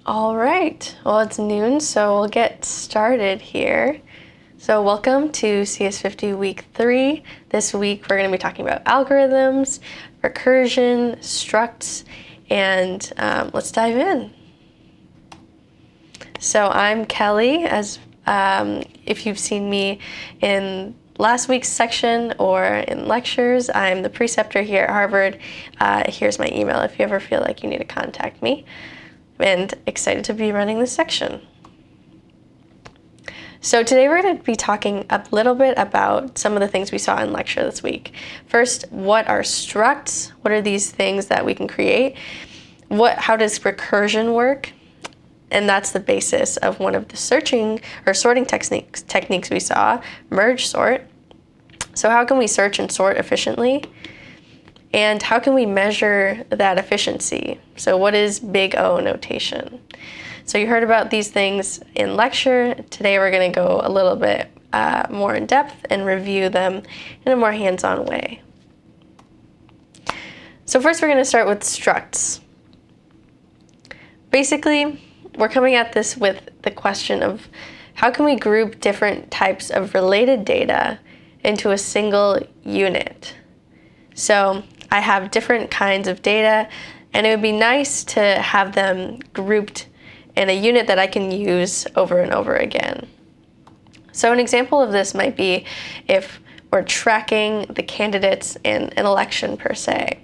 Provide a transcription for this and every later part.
All right, well, it's noon, so we'll get started here. So welcome to CS50 week 3. This week we're going to be talking about algorithms, recursion, structs, and let's dive in. So I'm Kelly, as if you've seen me in last week's section or in lectures, I'm the preceptor here at Harvard. Here's my email if you ever feel like you need to contact me. And excited to be running this section. So today we're going to be talking a little bit about some of the things we saw in lecture this week. First, what are structs? What are these things that we can create? How does recursion work? And that's the basis of one of the searching or sorting techniques we saw, merge sort. So how can we search and sort efficiently? And how can we measure that efficiency? So what is big O notation? So you heard about these things in lecture. Today we're going to go a little bit more in depth and review them in a more hands-on way. So first we're going to start with structs. Basically, we're coming at this with the question of how can we group different types of related data into a single unit? So I have different kinds of data, and it would be nice to have them grouped in a unit that I can use over and over again. So an example of this might be if we're tracking the candidates in an election per se.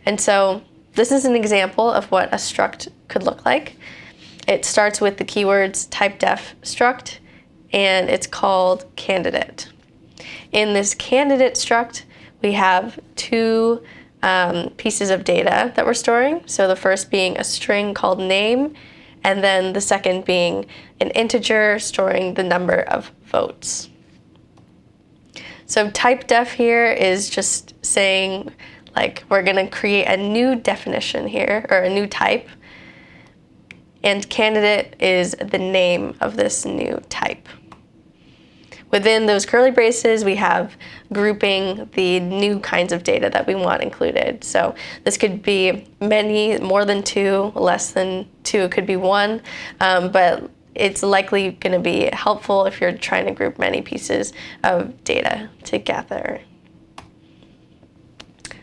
And so this is an example of what a struct could look like. It starts with the keywords typedef struct, and it's called candidate. In this candidate struct, we have two pieces of data that we're storing. So the first being a string called name, and then the second being an integer storing the number of votes. So typedef here is just saying, like, we're going to create a new definition here, or a new type, and candidate is the name of this new type. Within those curly braces, we have grouping the new kinds of data that we want included. So this could be many, more than two, less than two, it could be one, but it's likely going to be helpful if you're trying to group many pieces of data together.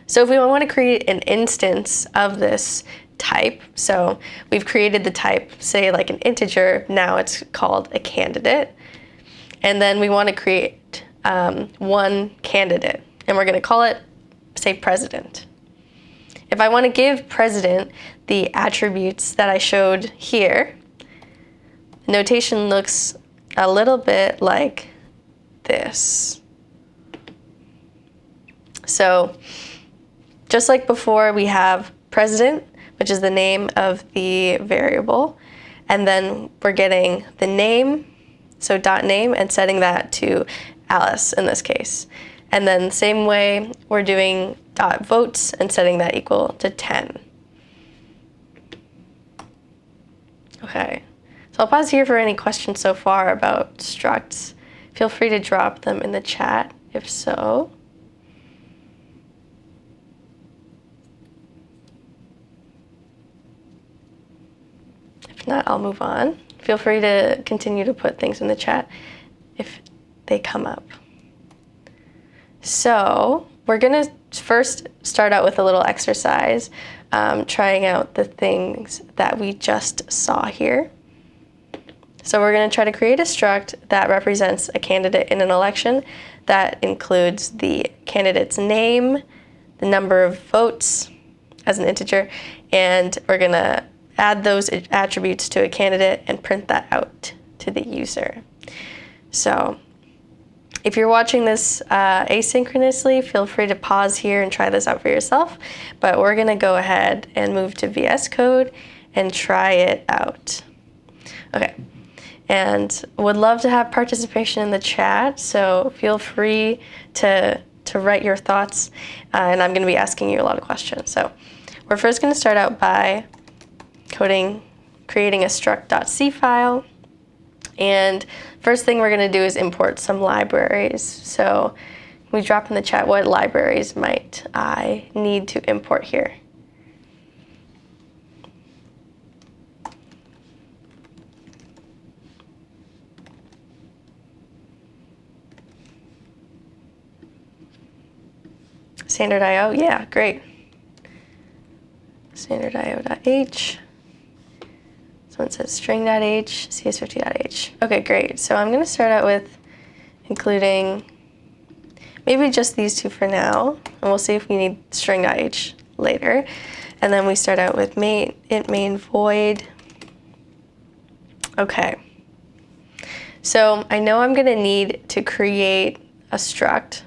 So if we want to create an instance of this type, so we've created the type, say like an integer, now it's called a candidate. And then we want to create one candidate, and we're going to call it, say, president. If I want to give president the attributes that I showed here, the notation looks a little bit like this. So just like before, we have president, which is the name of the variable, and then we're getting the name, so .name, and setting that to Alice in this case. And then the same way, we're doing .votes and setting that equal to 10. Okay, so I'll pause here for any questions so far about structs. Feel free to drop them in the chat if so. If not, I'll move on. Feel free to continue to put things in the chat if they come up. So we're going to first start out with a little exercise, trying out the things that we just saw here. So we're going to try to create a struct that represents a candidate in an election that includes the candidate's name, the number of votes as an integer, and we're going to add those attributes to a candidate and print that out to the user. So if you're watching this asynchronously, feel free to pause here and try this out for yourself. But we're going to go ahead and move to VS Code and try it out. Okay, and would love to have participation in the chat, so feel free to write your thoughts, and I'm going to be asking you a lot of questions. So we're first going to start out by creating a struct.c file, and first thing we're going to do is import some libraries. So we drop in the chat what libraries might I need to import here. Standard IO, yeah, great. Standard IO.h. Someone says string.h, CS50.h. Okay, great. So I'm going to start out with including maybe just these two for now, and we'll see if we need string.h later. And then we start out with int main void. Okay. So I know I'm going to need to create a struct.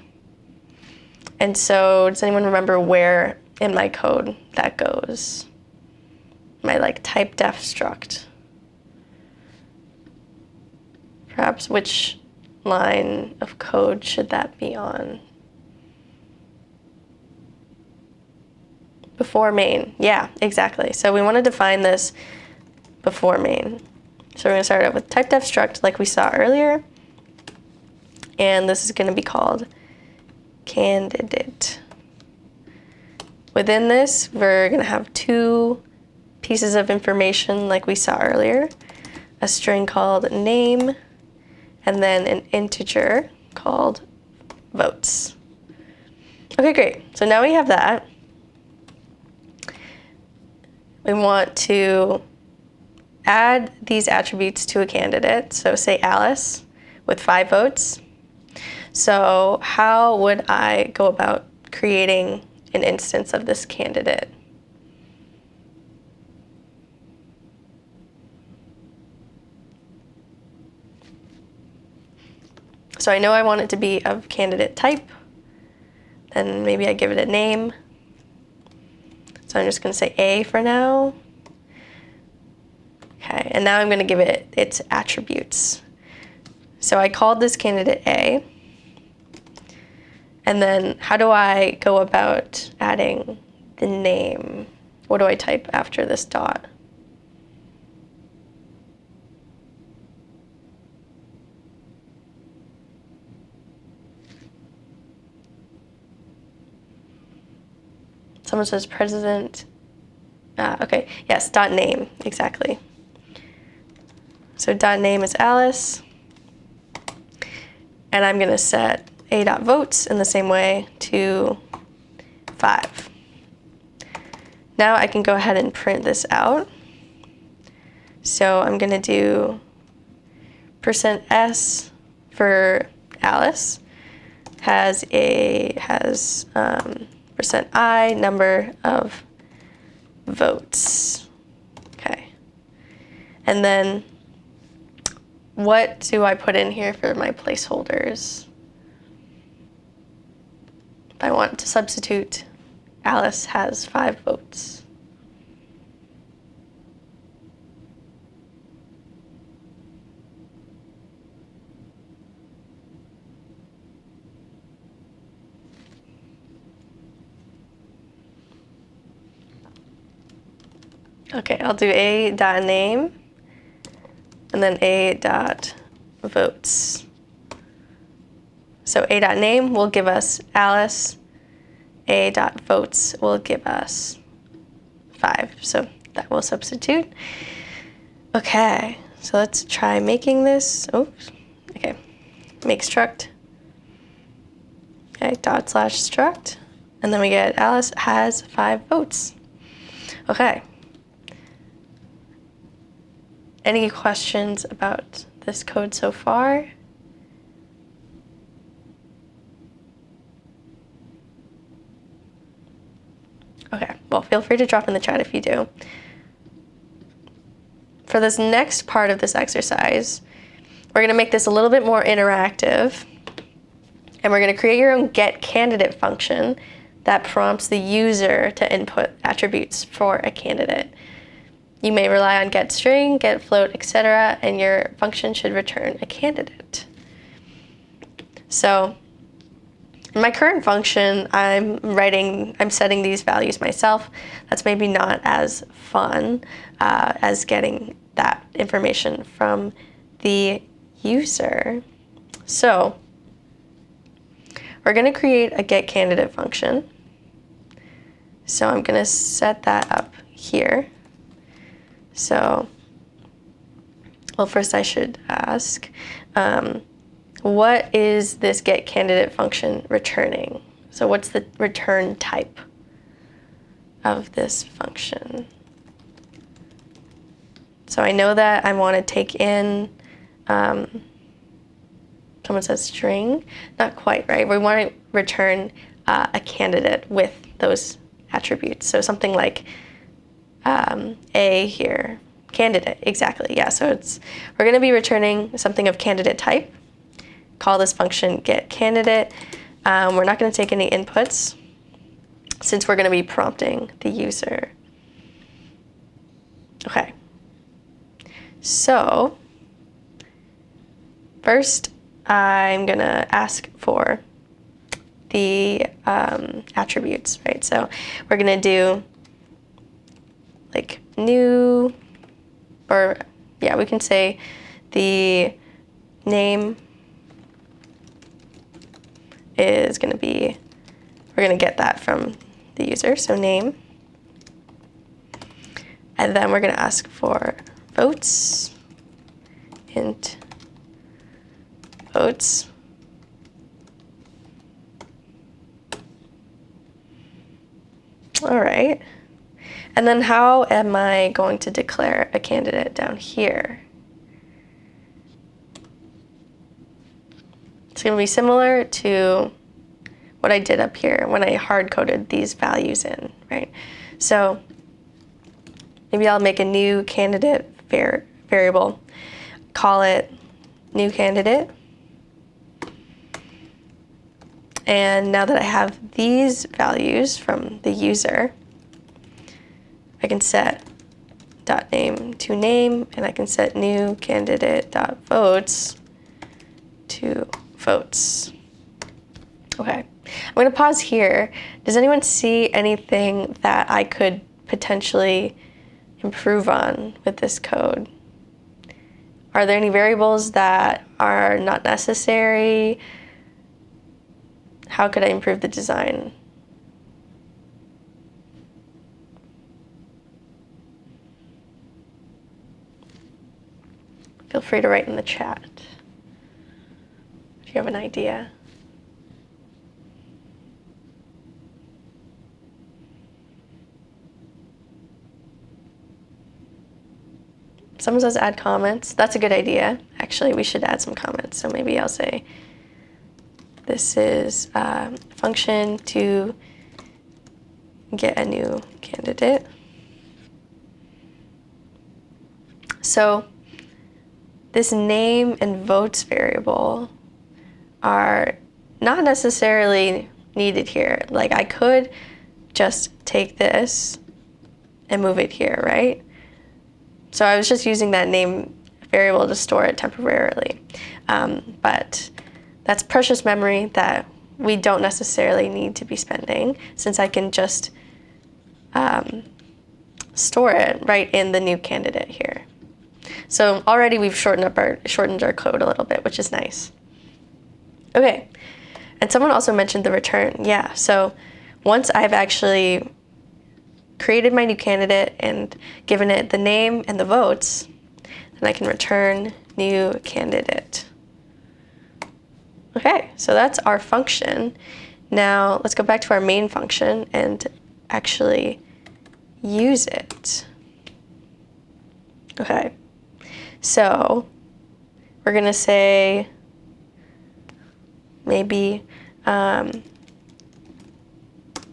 And so does anyone remember where in my code that goes? My like type def struct. Perhaps which line of code should that be on? Before main. Yeah, exactly. So we want to define this before main. So we're going to start out with type def struct like we saw earlier. And this is going to be called candidate. Within this, we're going to have two pieces of information like we saw earlier. A string called name, and then an integer called votes. Okay, great. So now we have that. We want to add these attributes to a candidate. So say Alice with 5 votes. So how would I go about creating an instance of this candidate? So I know I want it to be of candidate type. Then maybe I give it a name. So I'm just going to say A for now. Okay, and now I'm going to give it its attributes. So I called this candidate A. And then how do I go about adding the name? What do I type after this dot? Someone says president. Okay, yes, dot name, exactly. So dot name is Alice. And I'm going to set a dot votes in the same way to 5. Now I can go ahead and print this out. So I'm going to do %s for Alice has %i number of votes. Okay. And then what do I put in here for my placeholders? If I want to substitute, Alice has 5 votes. Okay, I'll do a.name and then a.votes. So a.name will give us Alice, a.votes will give us 5. So that will substitute. Okay, so let's try making this. Oops. Okay, make struct. Okay, /struct. And then we get Alice has 5 votes. Okay. Any questions about this code so far? Okay, well, feel free to drop in the chat if you do. For this next part of this exercise, we're going to make this a little bit more interactive, and we're going to create your own getCandidate function that prompts the user to input attributes for a candidate. You may rely on getString, getFloat, etc., and your function should return a candidate. So in my current function, I'm setting these values myself. That's maybe not as fun as getting that information from the user. So we're going to create a getCandidate function. So I'm going to set that up here. So, well, first I should ask, what is this getCandidate function returning? So what's the return type of this function? So I know that I want to take in, someone says string, not quite, right? We want to return a candidate with those attributes. So something like A here, candidate, exactly, yeah. So we're going to be returning something of candidate type. Call this function get candidate. We're not going to take any inputs since we're going to be prompting the user. Okay. So first, I'm going to ask for the attributes, right? So we're going to do like new, or yeah, we can say the name is going to be, we're going to get that from the user, so name. And then we're going to ask for votes, int votes. All right. And then how am I going to declare a candidate down here? It's going to be similar to what I did up here when I hard-coded these values in, right? So maybe I'll make a new candidate variable, call it new candidate. And now that I have these values from the user, I can set .name to name, and I can set new candidate .votes to votes. Okay, I'm going to pause here. Does anyone see anything that I could potentially improve on with this code? Are there any variables that are not necessary? How could I improve the design? Feel free to write in the chat if you have an idea. Someone says add comments. That's a good idea. Actually, we should add some comments. So maybe I'll say, this is a function to get a new candidate. So this name and votes variable are not necessarily needed here. Like I could just take this and move it here, right? So I was just using that name variable to store it temporarily. But that's precious memory that we don't necessarily need to be spending, since I can just store it right in the new candidate here. So already we've shortened our code a little bit, which is nice. Okay, and someone also mentioned the return. Yeah, so once I've actually created my new candidate and given it the name and the votes, then I can return new candidate. Okay, so that's our function. Now let's go back to our main function and actually use it. Okay, so we're gonna say maybe we're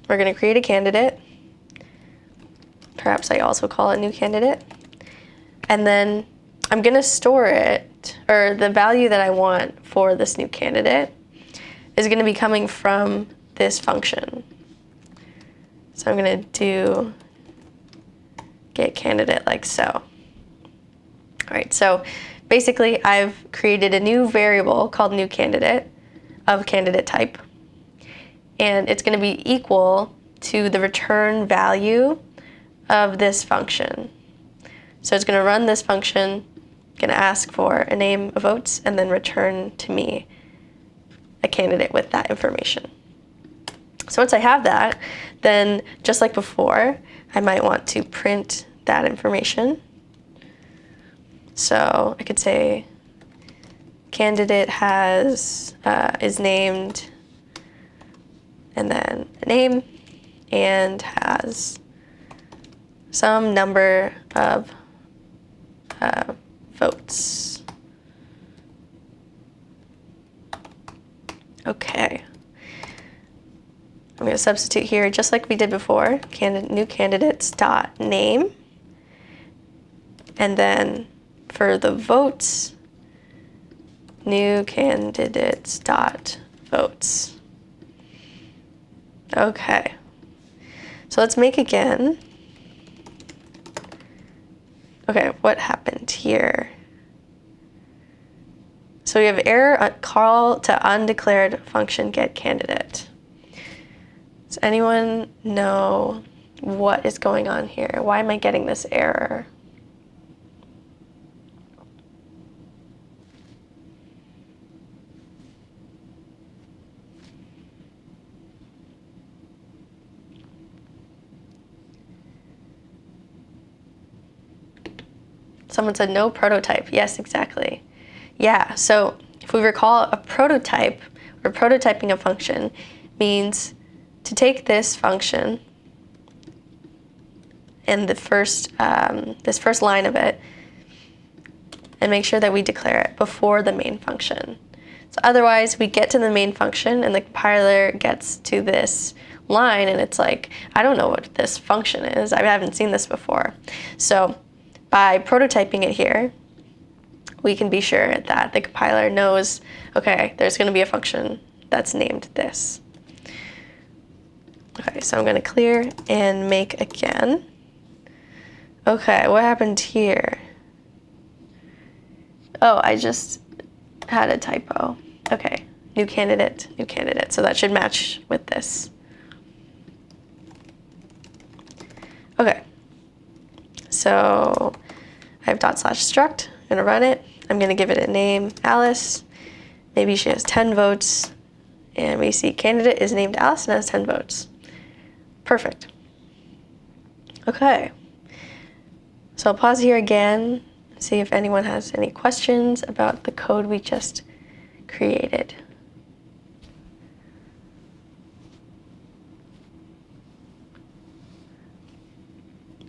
gonna create a candidate. Perhaps I also call it new candidate. And then I'm gonna store it, or the value that I want for this new candidate is gonna be coming from this function. So I'm gonna do get candidate like so. All right, so basically I've created a new variable called new candidate of candidate type, and it's gonna be equal to the return value of this function. So it's going to run this function, going to ask for a name, of votes, and then return to me a candidate with that information. So once I have that, then just like before, I might want to print that information. So I could say candidate is named and then a name, and has some number of votes. Okay. I'm going to substitute here just like we did before, new candidates dot name, and then for the votes, new candidates dot votes. Okay, so let's make again. Okay, what happened here? So we have error, call to undeclared function get candidate. Does anyone know what is going on here? Why am I getting this error? Someone said no prototype. Yes, exactly. Yeah, so if we recall, a prototype or prototyping a function means to take this function and the first, this first line of it and make sure that we declare it before the main function. So otherwise, we get to the main function and the compiler gets to this line and it's like, I don't know what this function is. I haven't seen this before. So by prototyping it here, we can be sure that the compiler knows, okay, there's going to be a function that's named this. Okay, so I'm going to clear and make again. Okay, what happened here? Oh, I just had a typo. Okay, new candidate, so that should match with this. Okay, so I have ./struct, I'm gonna run it. I'm gonna give it a name, Alice. Maybe she has 10 votes, and we see candidate is named Alice and has 10 votes. Perfect. Okay, so I'll pause here again, see if anyone has any questions about the code we just created.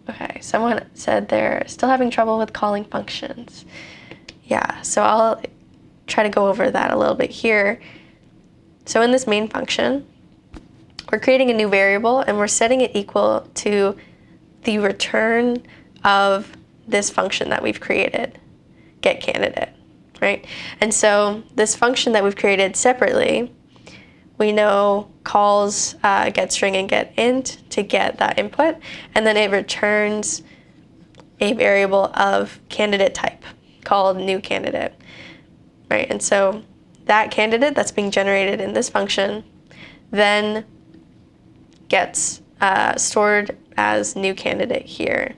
Okay, someone said they're still having trouble with calling functions. Yeah, so I'll try to go over that a little bit here. So in this main function, we're creating a new variable and we're setting it equal to the return of this function that we've created, get candidate, right? And so this function that we've created separately, we know calls getString and getInt to get that input, and then it returns a variable of candidate type called new candidate, right? And so that candidate that's being generated in this function then gets stored as new candidate here.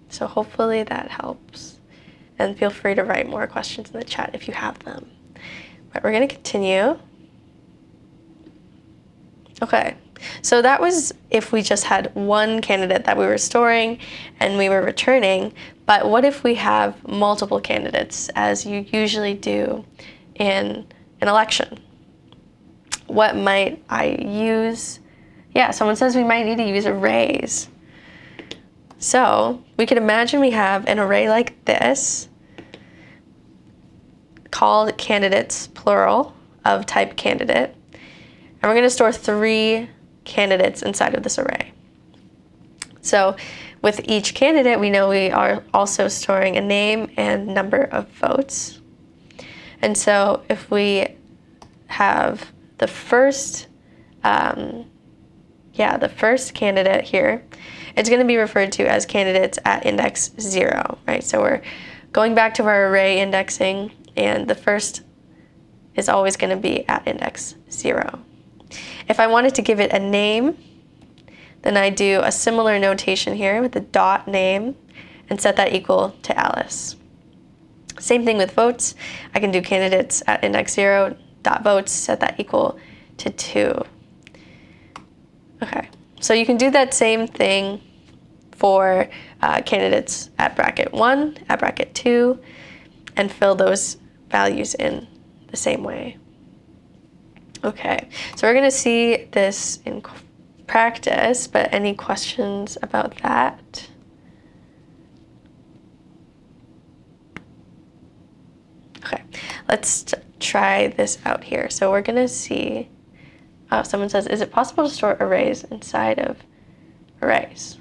So hopefully that helps. And feel free to write more questions in the chat if you have them. But we're going to continue. Okay, so that was if we just had one candidate that we were storing and we were returning. But what if we have multiple candidates, as you usually do in an election? What might I use? Yeah, someone says we might need to use arrays. So we could imagine we have an array like this called candidates, plural, of type candidate. And we're going to store 3 candidates inside of this array. So with each candidate, we know we are also storing a name and number of votes. And so if we have the first, the first candidate here, it's going to be referred to as candidates at index 0, right? So we're going back to our array indexing, and the first is always going to be at index 0. If I wanted to give it a name, then I do a similar notation here with the dot name and set that equal to Alice. Same thing with votes. I can do candidates at index 0, dot votes, set that equal to 2. Okay, so you can do that same thing for candidates at bracket 1, at bracket 2, and fill those values in the same way. Okay, so we're gonna see this in practice, but any questions about that? Okay, let's try this out here. So we're gonna see, someone says, is it possible to store arrays inside of arrays?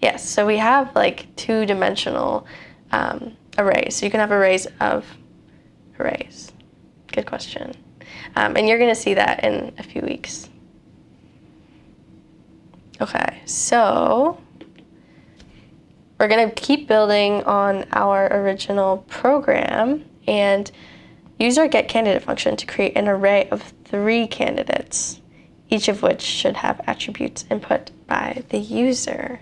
Yes, so we have like two-dimensional arrays. So you can have arrays of arrays. Good question. And you're gonna see that in a few weeks. Okay, so we're gonna keep building on our original program and use our getCandidate function to create an array of 3 candidates, each of which should have attributes input by the user.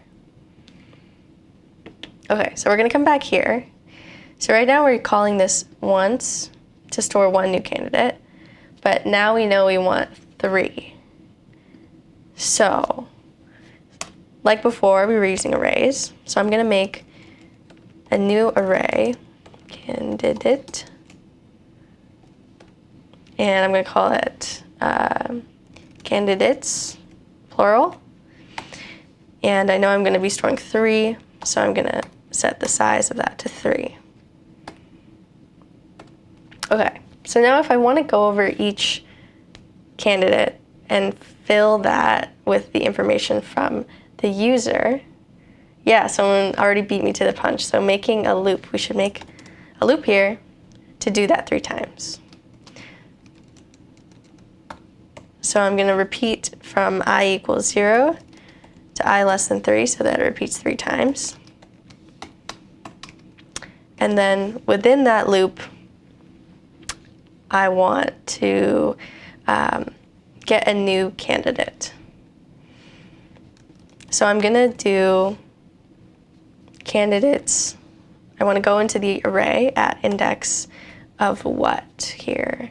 Okay, so we're gonna come back here. So right now we're calling this once to store 1 new candidate, but now we know we want 3. So, like before, we were using arrays. So I'm gonna make a new array, candidate, and I'm gonna call it candidates, plural. And I know I'm gonna be storing 3, so I'm gonna set the size of that to 3. Okay, so now if I wanna go over each candidate and fill that with the information from the user, yeah, someone already beat me to the punch. So making a loop, we should make a loop here to do that 3 times. So I'm gonna repeat from I equals 0 to I less than 3, so that it repeats 3 times. And then within that loop, I want to get a new candidate. So I'm gonna do candidates. I wanna go into the array at index of what here?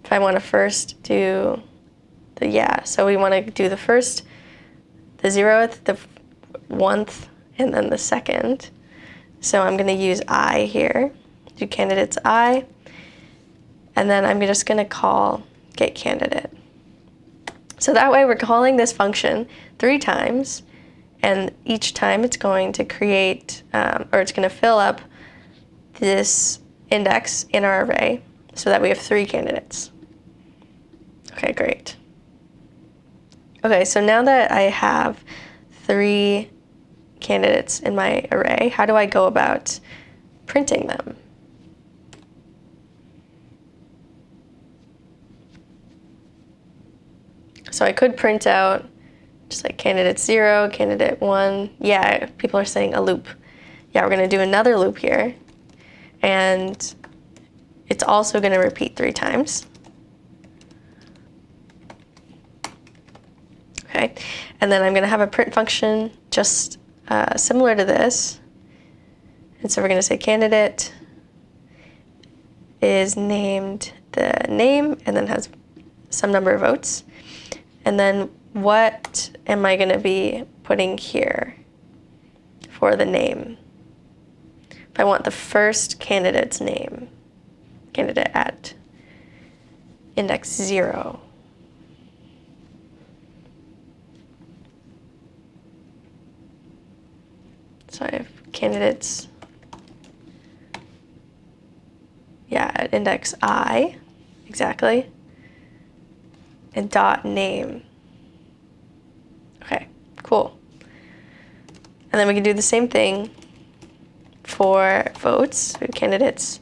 If I wanna first do so we wanna do the first, the 0th, the 1st, and then the 2nd. So I'm gonna use I here, do candidates I, and then I'm just gonna call getCandidate. So that way we're calling this function 3 times, and each time it's going to create, or it's gonna fill up this index in our array so that we have 3 candidates. Okay, great. Okay, so now that I have 3 candidates in my array, how do I go about printing them? So I could print out just like candidate 0, candidate 1. Yeah, people are saying a loop. Yeah, we're gonna do another loop here. And it's also gonna repeat 3 times. Okay, and then I'm gonna have a print function just similar to this. And so we're gonna say candidate is named the name and then has some number of votes. And then what am I gonna be putting here for the name? If I want the first candidate's name, candidate at index 0. So I have candidates, at index I, exactly, and dot name. Okay, cool. And then we can do the same thing for votes, so candidates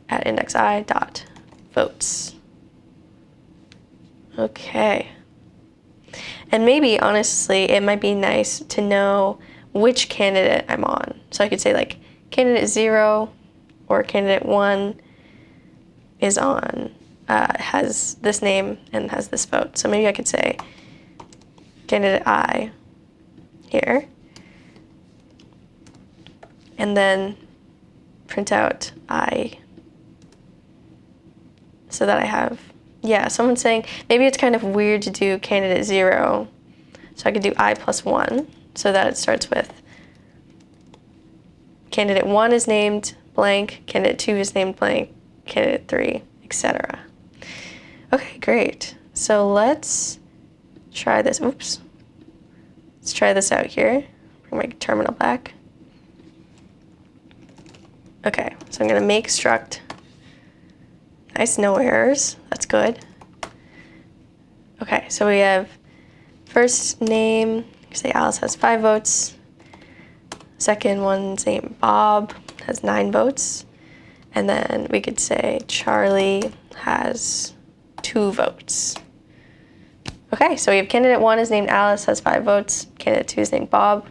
at index I dot votes. Okay. And maybe, honestly, it might be nice to know which candidate I'm on. So I could say like candidate 0 or candidate 1 is on, has this name and has this vote. So maybe I could say candidate I here, and then print out I, so that I have, someone's saying maybe it's kind of weird to do candidate 0, so I could do I plus 1, so that it starts with candidate 1 is named blank, candidate 2 is named blank, candidate 3, etc. Okay, great. So let's try this. Oops. Let's try this out here. Bring my terminal back. Okay, so I'm going to make struct. Nice, no errors. That's good. Okay, so we have first name, say Alice has 5 votes. Second one's named Bob, has 9 votes. And then we could say Charlie has 2 votes. Okay, so we have candidate 1 is named Alice, has 5 votes. Candidate 2 is named Bob.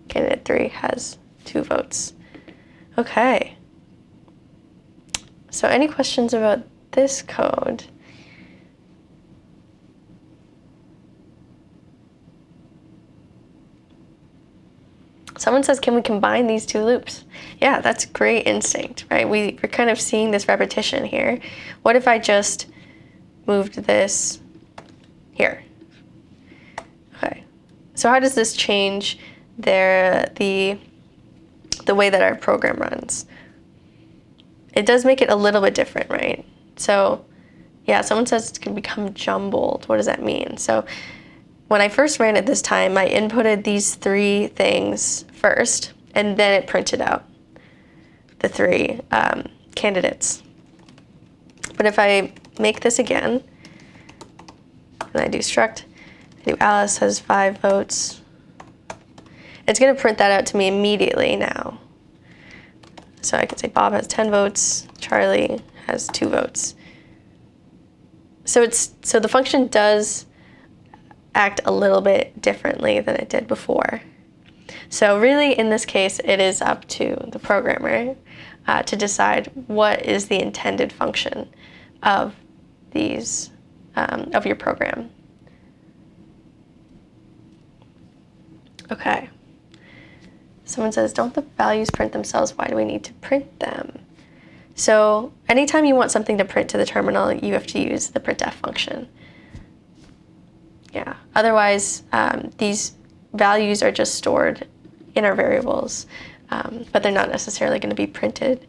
Candidate 3 has 2 votes. Okay. So any questions about this code? Someone says, can we combine these 2 loops? Yeah, that's great instinct, right? We're kind of seeing this repetition here. What if I just moved this here? Okay, so how does this change the way that our program runs? It does make it a little bit different, right? So yeah, someone says it can become jumbled. What does that mean? So when I first ran it this time, I inputted these 3 things first, and then it printed out the 3 candidates. But if I make this again, and I do struct, I do Alice has 5 votes, it's going to print that out to me immediately now. So I can say Bob has 10 votes, Charlie has 2 votes. So the function does act a little bit differently than it did before. So really, in this case, it is up to the programmer to decide what is the intended function of these of your program. Okay. Someone says, don't the values print themselves? Why do we need to print them? So anytime you want something to print to the terminal, you have to use the printf function. Yeah. Otherwise, these values are just stored in our variables, but they're not necessarily going to be printed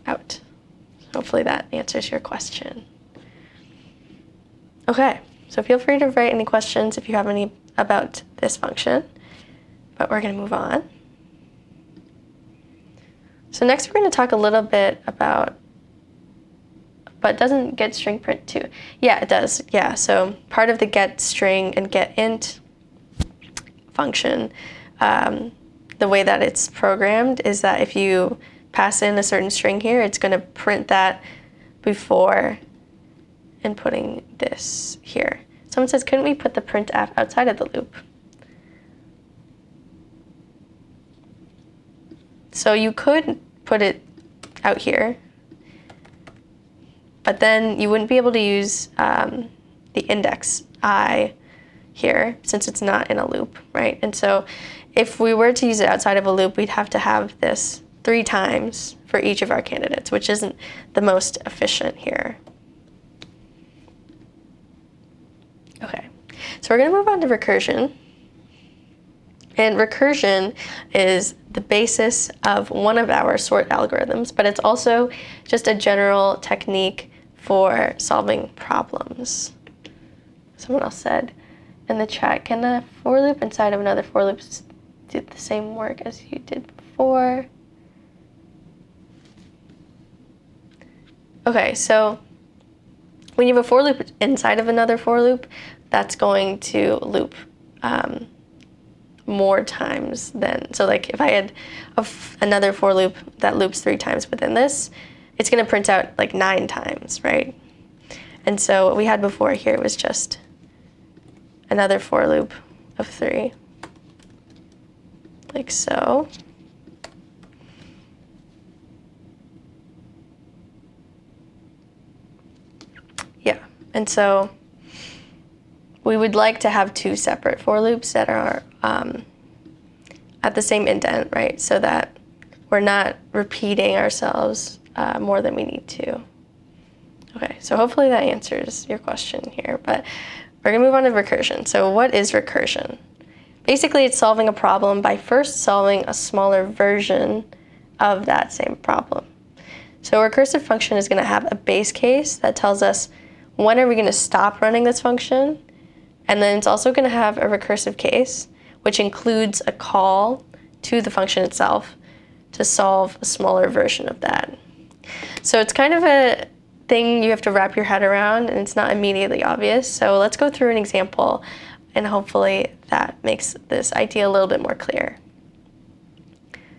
out. Hopefully that answers your question. Okay, so feel free to write any questions if you have any about this function, but we're going to move on. So next we're going to talk a little bit about, but doesn't getString print too? Yeah, it does. Yeah, so part of the getString and getInt function, the way that it's programmed is that if you pass in a certain string here, it's going to print that before inputting this here. Someone says, couldn't we put the printf outside of the loop? So you could put it out here, but then you wouldn't be able to use the index I here since it's not in a loop, right? And so if we were to use it outside of a loop, we'd have to have this 3 times for each of our candidates, which isn't the most efficient here. Okay, so we're going to move on to recursion. And recursion is the basis of one of our sort algorithms, but it's also just a general technique for solving problems. Someone else said in the chat, can a for loop inside of another for loop do the same work as you did before? Okay, so when you have a for loop inside of another for loop, that's going to loop more times than, so like if I had another for loop that loops 3 times within this, it's going to print out like 9 times, right? And so what we had before here was just another for loop of 3, like so. Yeah, and so we would like to have 2 separate for loops that are at the same indent, right? So that we're not repeating ourselves more than we need to. Okay, so hopefully that answers your question here, but we're gonna move on to recursion. So what is recursion? Basically, it's solving a problem by first solving a smaller version of that same problem. So a recursive function is going to have a base case that tells us when are we going to stop running this function, and then it's also going to have a recursive case, which includes a call to the function itself to solve a smaller version of that. So it's kind of a thing you have to wrap your head around, and it's not immediately obvious. So let's go through an example, and hopefully that makes this idea a little bit more clear.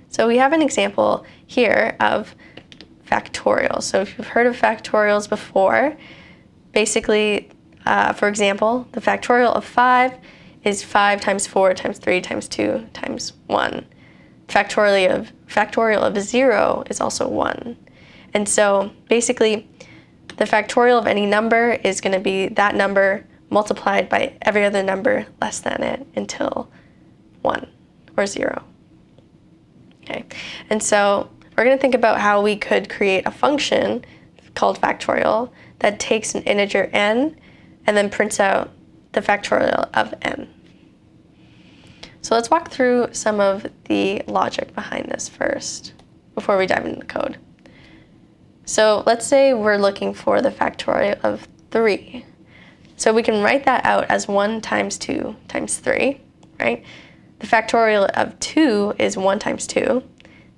So we have an example here of factorial. So if you've heard of factorials before, basically, for example, the factorial of 5 is 5 times 4 times 3 times 2 times 1. Factorial of 0 is also 1. And so basically, the factorial of any number is going to be that number multiplied by every other number less than it until 1 or 0. Okay, and so we're going to think about how we could create a function called factorial that takes an integer n and then prints out the factorial of n. So let's walk through some of the logic behind this first before we dive into the code. So let's say we're looking for the factorial of 3. So we can write that out as 1 times 2 times 3, right? The factorial of 2 is 1 times 2.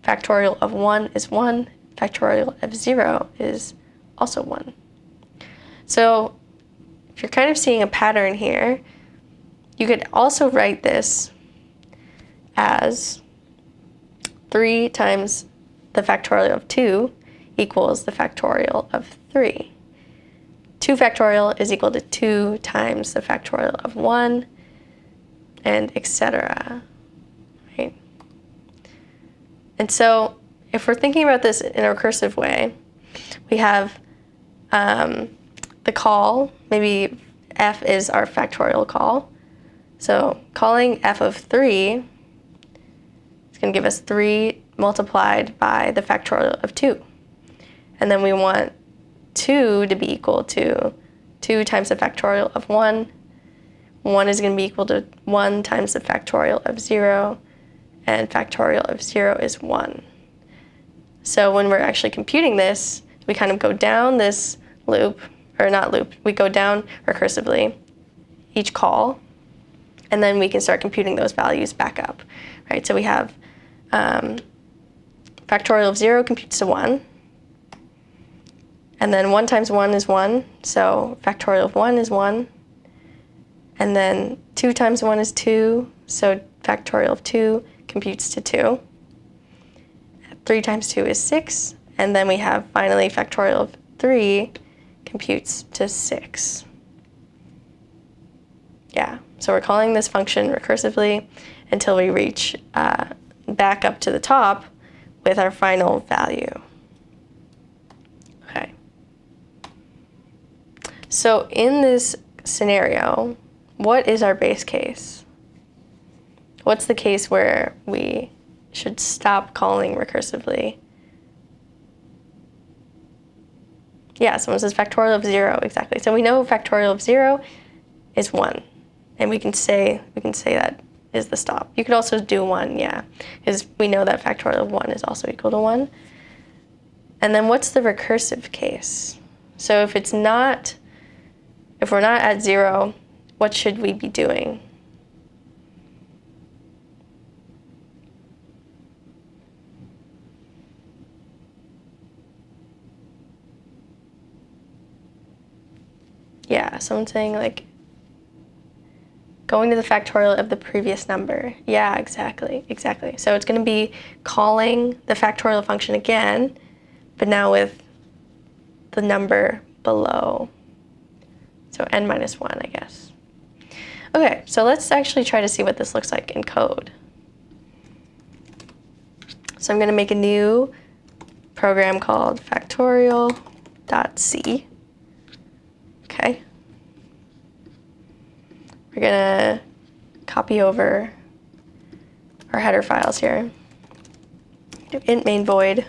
Factorial of 1 is 1. Factorial of 0 is also 1. So if you're kind of seeing a pattern here, you could also write this as 3 times the factorial of 2 equals the factorial of 3. 2 factorial is equal to 2 times the factorial of 1, and etc. Right? And so if we're thinking about this in a recursive way, we have the call, maybe f is our factorial call. So calling f of 3 is going to give us 3 multiplied by the factorial of 2. And then we want 2 to be equal to 2 times the factorial of 1. 1 is going to be equal to 1 times the factorial of 0, and factorial of 0 is 1. So when we're actually computing this, we kind of go down this loop, or not loop, we go down recursively each call, and then we can start computing those values back up, right? So we have factorial of 0 computes to 1, and then 1 times 1 is 1, so factorial of 1 is 1. And then 2 times 1 is 2, so factorial of 2 computes to 2. 3 times 2 is 6, and then we have finally factorial of 3 computes to 6. Yeah, so we're calling this function recursively until we reach back up to the top with our final value. Okay. So in this scenario, what is our base case? What's the case where we should stop calling recursively? Yeah, someone says factorial of 0, exactly. So we know factorial of 0 is 1, and we can say that is the stop. You could also do 1, yeah, because we know that factorial of 1 is also equal to 1. And then what's the recursive case? So if we're not at 0, what should we be doing? Yeah, someone's saying like going to the factorial of the previous number. Yeah, exactly. So it's going to be calling the factorial function again, but now with the number below. So n minus 1, I guess. Okay, so let's actually try to see what this looks like in code. So I'm going to make a new program called factorial.c. Okay. We're going to copy over our header files here. Do int main void.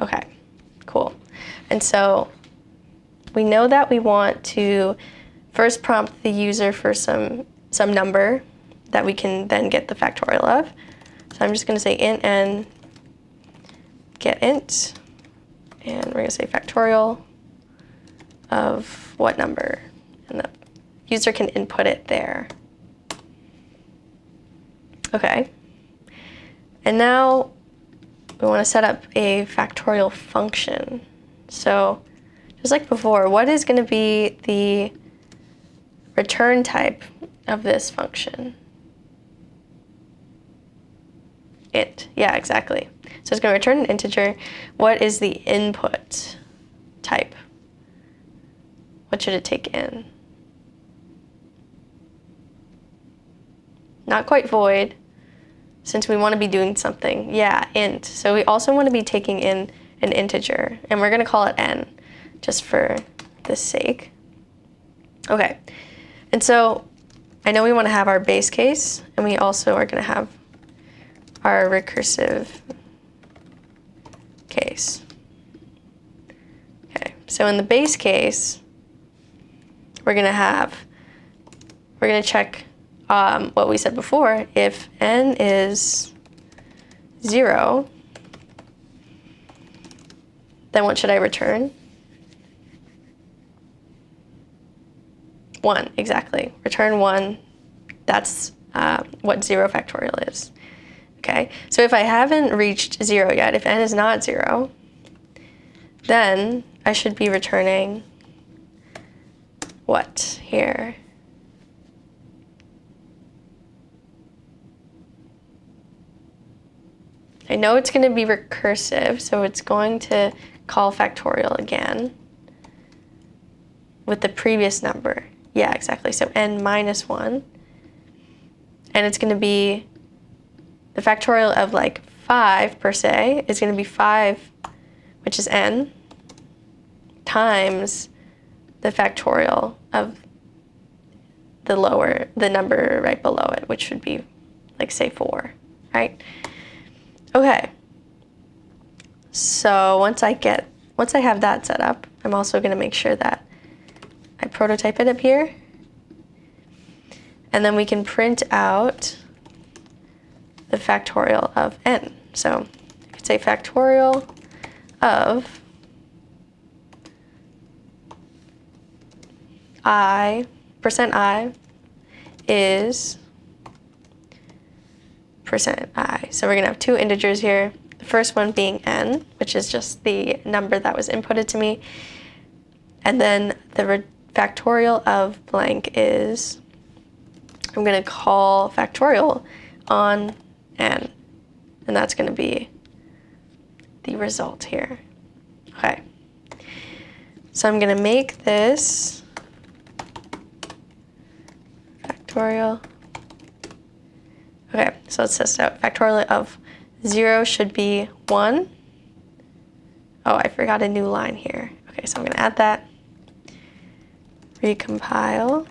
Okay, cool. And so we know that we want to first prompt the user for some number that we can then get the factorial of. So I'm just going to say int n get int, and we're gonna say factorial of what number, and the user can input it there. Okay, and now we want to set up a factorial function. So just like before, what is going to be the return type of this function? Int. Yeah, exactly. So it's going to return an integer. What is the input type? What should it take in? Not quite void, since we want to be doing something. Yeah, int. So we also want to be taking in an integer, and we're going to call it n, just for the sake. Okay, and so I know we want to have our base case, and we also are going to have our recursive case. Okay, so in the base case, we're going to check what we said before. If n is 0, then what should I return? 1, exactly. Return 1. That's what 0 factorial is. Okay, so if I haven't reached 0 yet, if n is not 0, then I should be returning what here? I know it's going to be recursive, so it's going to call factorial again with the previous number. Yeah, exactly. So n minus 1. And it's going to be the factorial of like 5 per se is going to be 5, which is n, times the factorial of the number right below it, which would be like say 4, right? Okay, so once I have that set up, I'm also going to make sure that I prototype it up here, and then we can print out the factorial of n. So you could say factorial of %i is %i. So we're going to have two integers here. The first one being n, which is just the number that was inputted to me. And then the factorial of blank is, I'm going to call factorial on n. And that's going to be the result here. Okay. So I'm going to make this factorial. Okay, so let's test it out. Factorial of 0 should be 1. Oh, I forgot a new line here. Okay, so I'm going to add that. Recompile.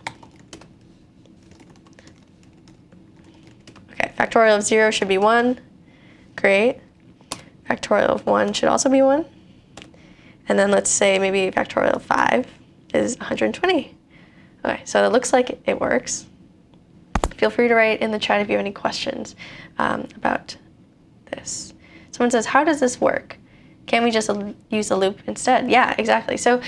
Okay, factorial of 0 should be 1. Great. Factorial of 1 should also be 1. And then let's say maybe factorial of 5 is 120. Okay, so it looks like it works. Feel free to write in the chat if you have any questions about this. Someone says, how does this work? Can't we just use a loop instead? Yeah, exactly. So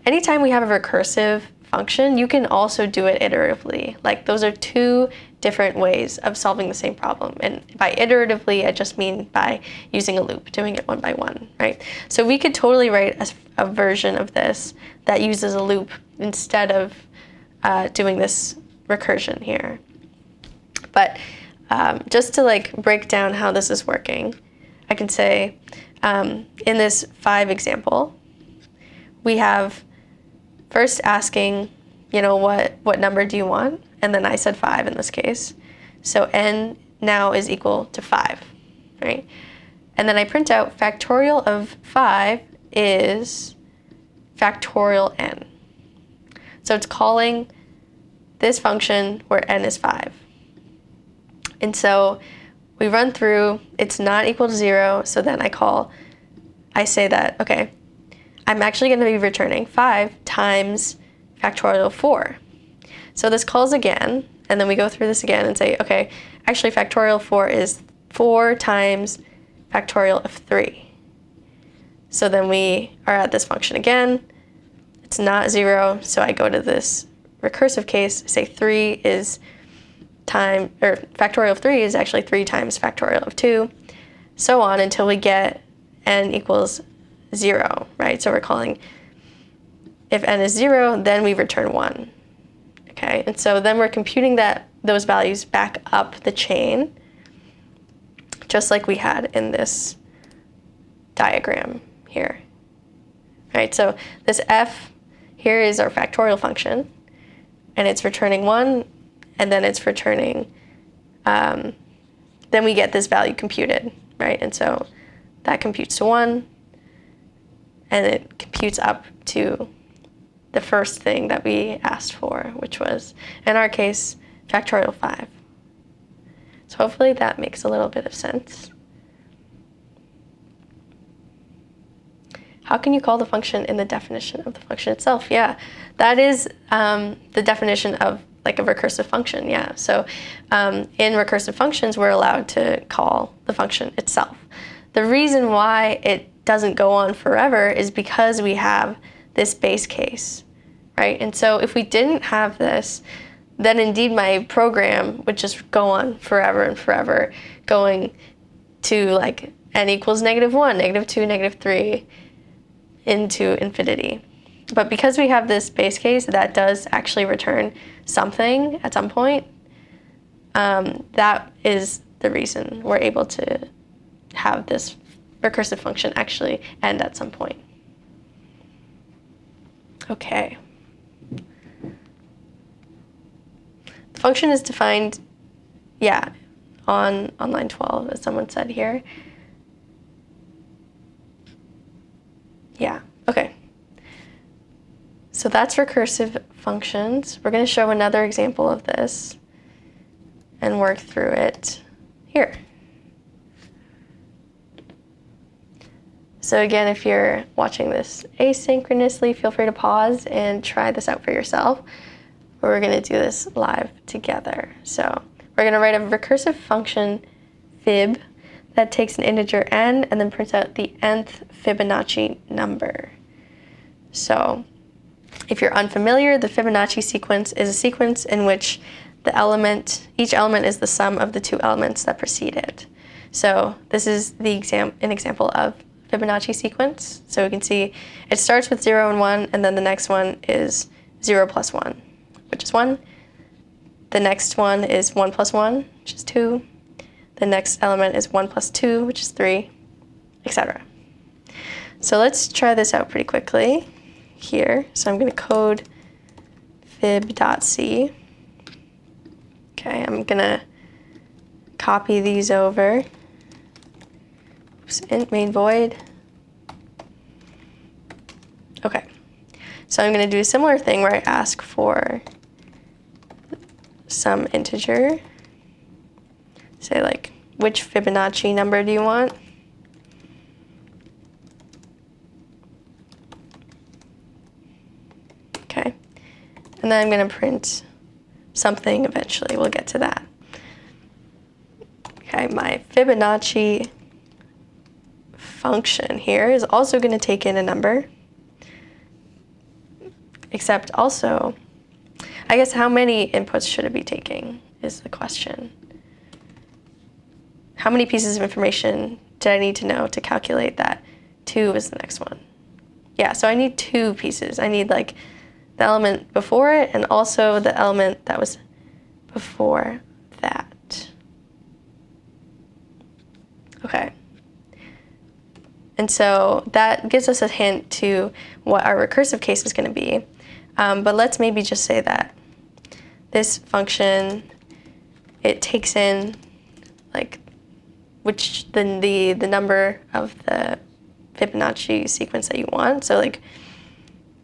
anytime we have a recursive function, you can also do it iteratively. Like those are two different ways of solving the same problem. And by iteratively, I just mean by using a loop, doing it one by one, right? So we could totally write a version of this that uses a loop instead of doing this recursion here. But just to like break down how this is working, I can say in this 5 example, we have first asking, you know, what number do you want? And then I said 5 in this case. So n now is equal to 5, right? And then I print out factorial of 5 is factorial n. So it's calling this function where n is 5. And so we run through, it's not equal to 0, so then I say that, okay, I'm actually going to be returning 5 times factorial of 4. So this calls again, and then we go through this again and say, okay, actually factorial of 4 is 4 times factorial of 3. So then we are at this function again. It's not 0, so I go to this recursive case, say 3 is factorial of 3 is actually 3 times factorial of 2, so on until we get n equals 0, right? So we're calling, if n is 0, then we return 1, okay? And so then we're computing those values back up the chain, just like we had in this diagram here, right? So this f here is our factorial function, and it's returning 1, and then it's returning, then we get this value computed, right? And so that computes to 1, and it computes up to the first thing that we asked for, which was, in our case, factorial 5. So hopefully that makes a little bit of sense. How can you call the function in the definition of the function itself? Yeah, that is the definition of like a recursive function, yeah. So in recursive functions, we're allowed to call the function itself. The reason why it doesn't go on forever is because we have this base case, right? And so if we didn't have this, then indeed my program would just go on forever and forever, going to like n equals -1, -2, -3, into infinity. But because we have this base case that does actually return something at some point, that is the reason we're able to have this recursive function actually end at some point. Okay. The function is defined, yeah, on line 12, as someone said here. Yeah, okay. So that's recursive functions. We're going to show another example of this and work through it here. So again, if you're watching this asynchronously, feel free to pause and try this out for yourself. But we're going to do this live together. So we're going to write a recursive function fib that takes an integer n and then prints out the nth Fibonacci number. So if you're unfamiliar, the Fibonacci sequence is a sequence in which each element is the sum of the two elements that precede it. So this is an example of Fibonacci sequence. So we can see it starts with 0 and 1, and then the next one is 0 plus 1, which is 1. The next one is 1 plus 1, which is 2. The next element is 1 plus 2, which is 3, etc. So let's try this out pretty quickly here. So I'm going to code fib.c. Okay, I'm going to copy these over. Oops, int main void. Okay, so I'm going to do a similar thing where I ask for some integer. Say like, which Fibonacci number do you want? Okay, and then I'm going to print something eventually. We'll get to that. Okay, my Fibonacci function here is also going to take in a number, except also, I guess how many inputs should it be taking is the question. How many pieces of information did I need to know to calculate that 2 is the next one? Yeah, so I need 2 pieces. I need like the element before it and also the element that was before that. Okay. And so that gives us a hint to what our recursive case is going to be. But let's maybe just say that this function, it takes in like the number of the Fibonacci sequence that you want. So like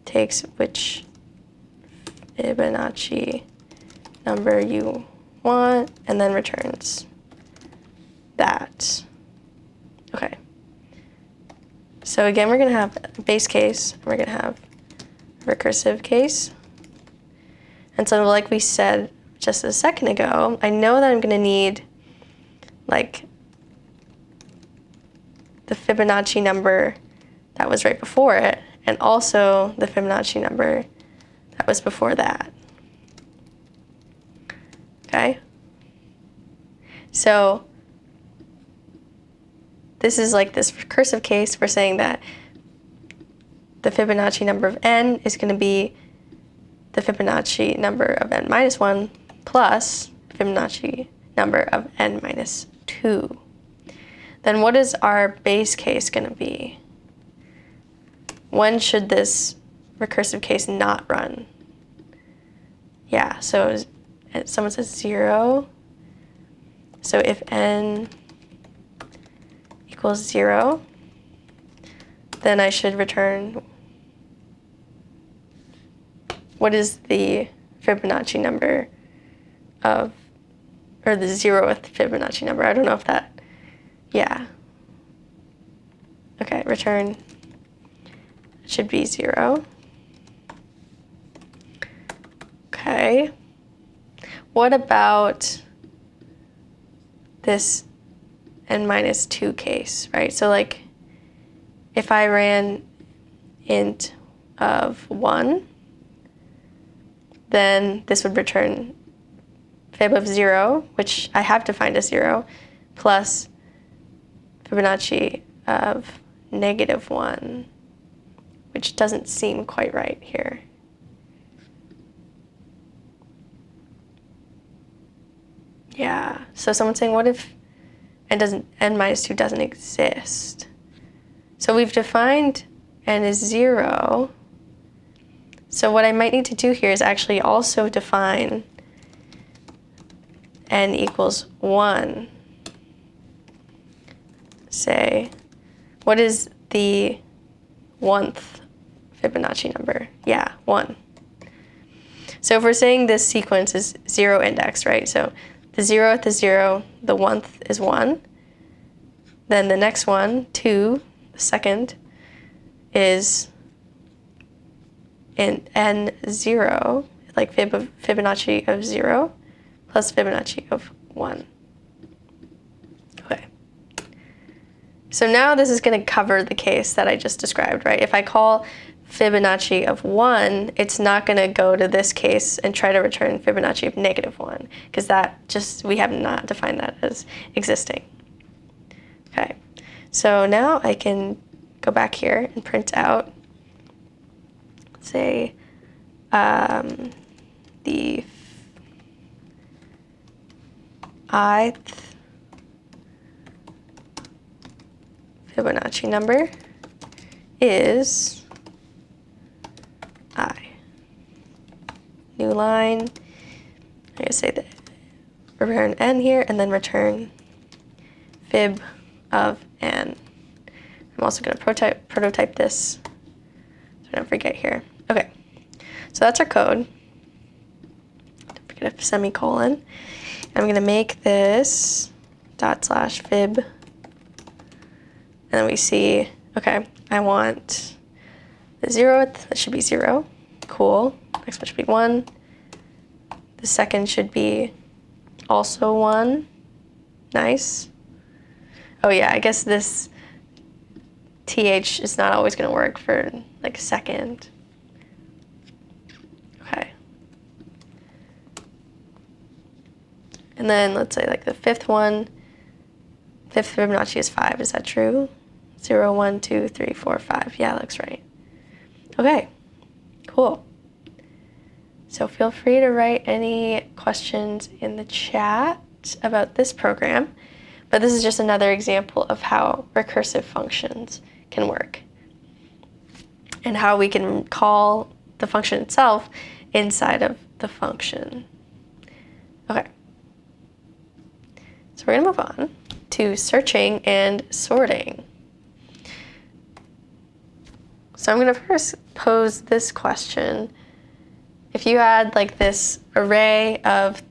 takes which Fibonacci number you want and then returns that. Okay. So again, we're going to have a base case, and we're going to have a recursive case. And so like we said just a second ago, I know that I'm going to need like the Fibonacci number that was right before it, and also the Fibonacci number that was before that. Okay? So this is like this recursive case. We're saying that the Fibonacci number of n is going to be the Fibonacci number of n minus 1 plus Fibonacci number of n minus 2. Then what is our base case going to be? When should this recursive case not run? Yeah, so someone says 0. So if n equals 0, then I should return, what is the Fibonacci number of, or the 0th Fibonacci number? I don't know if that, yeah. Okay, return should be 0. Okay. What about this n minus 2 case, right? So like if I ran int of 1, then this would return fib of 0, which I have defined as 0, plus Fibonacci of -1, which doesn't seem quite right here. Yeah, so someone's saying, what if n minus 2 doesn't exist? So we've defined n is 0. So what I might need to do here is actually also define n equals 1. Say, what is the 1th Fibonacci number? Yeah, 1. So if we're saying this sequence is 0 indexed, right? So the 0th is 0, the 1th is 1. Then the next one, 2, the second, is in n0, like Fibonacci of 0 plus Fibonacci of 1. Okay. So now this is going to cover the case that I just described, right? If I call Fibonacci of 1, it's not going to go to this case and try to return Fibonacci of -1, because we have not defined that as existing. Okay, so now I can go back here and print out, say, the ith Fibonacci number is I. New line. I'm going to say that return n here and then return fib of n. I'm also going to prototype this so I don't forget here. Okay, so that's our code. Don't forget a semicolon. I'm going to make this /fib. And then we see, okay, I want the 0th, that should be 0. Cool. Next one should be 1. The second should be also 1. Nice. Oh yeah, I guess this th is not always going to work for like second. Okay. And then let's say like the fifth one, fifth Fibonacci is 5. Is that true? 0, 1, 2, 3, 4, 5. Yeah, that looks right. Okay, cool. So feel free to write any questions in the chat about this program, but this is just another example of how recursive functions can work and how we can call the function itself inside of the function. Okay, so we're gonna move on to searching and sorting. So I'm going to first pose this question. If you had like this array of